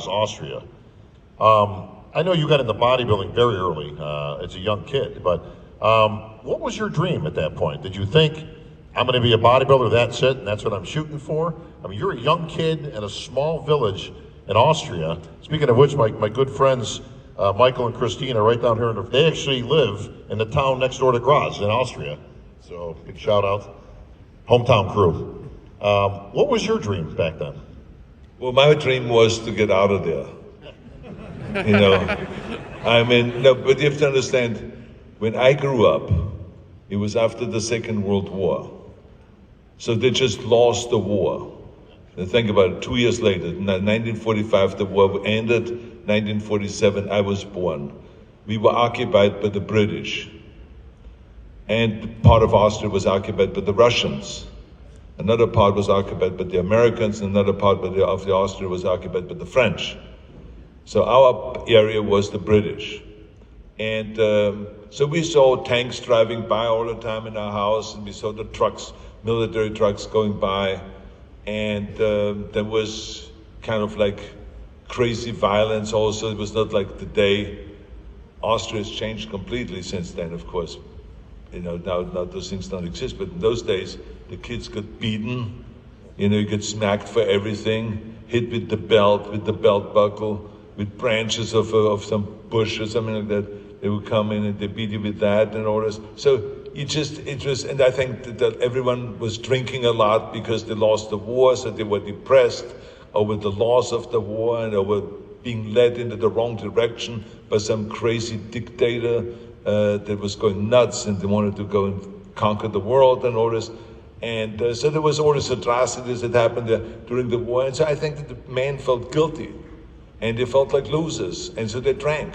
Austria. I know you got into bodybuilding very early as a young kid, but what was your dream at that point? Did you think, I'm going to be a bodybuilder, that's it, and that's what I'm shooting for? I mean, you're a young kid in a small village in Austria. Speaking of which, my good friends Michael and Christine are right down here. They actually live in the town next door to Graz in Austria. So big shout out, hometown crew. What was your dream back then? Well, my dream was to get out of there. You know, I mean, no, but you have to understand, when I grew up, it was after the Second World War. So they just lost the war. And think about it, 2 years later, in 1945, the war ended. 1947, I was born. We were occupied by the British. And part of Austria was occupied by the Russians. Another part was occupied by the Americans, and another part of the Austria was occupied by the French. So our area was the British. And so we saw tanks driving by all the time in our house, and we saw the trucks, military trucks going by. And there was kind of like crazy violence also. It was not like today. Austria has changed completely since then, of course. You know, now those things don't exist, but in those days, the kids got beaten, you know, you get smacked for everything, hit with the belt buckle, with branches of some bush or something like that. They would come in and they beat you with that and all this. So it was, and I think that everyone was drinking a lot because they lost the war, so they were depressed over the loss of the war, and they were being led into the wrong direction by some crazy dictator that was going nuts, and they wanted to go and conquer the world and all this. And so there was all these atrocities that happened during the war. And so I think that the men felt guilty, and they felt like losers, and so they drank.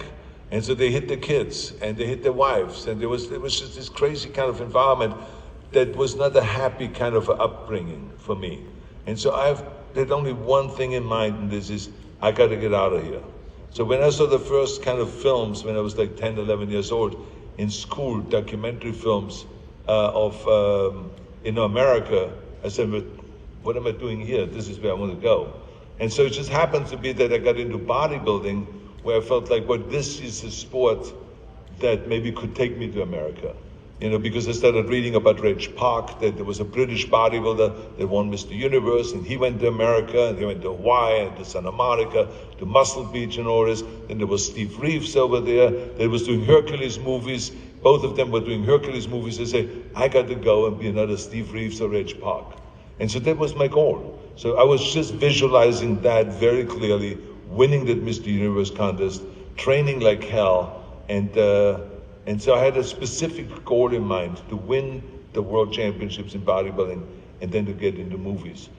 And so they hit their kids, and they hit their wives, and it was just this crazy kind of environment that was not a happy kind of upbringing for me. And so I've had only one thing in mind, and this is, I got to get out of here. So when I saw the first kind of films, when I was like 10, 11 years old, in school, documentary films in America, I said, what am I doing here? This is where I want to go. And so it just happened to be that I got into bodybuilding, where I felt like, well, this is a sport that maybe could take me to America. You know, because I started reading about Reg Park, that there was a British bodybuilder that won Mr. Universe, and he went to America, and he went to Hawaii, and to Santa Monica, to Muscle Beach and all this. Then there was Steve Reeves over there that was doing Hercules movies. Both of them were doing Hercules movies. They say, I got to go and be another Steve Reeves or Reg Park. And so that was my goal. So I was just visualizing that very clearly, winning that Mr. Universe contest, training like hell, and so I had a specific goal in mind to win the world championships in bodybuilding and then to get into movies.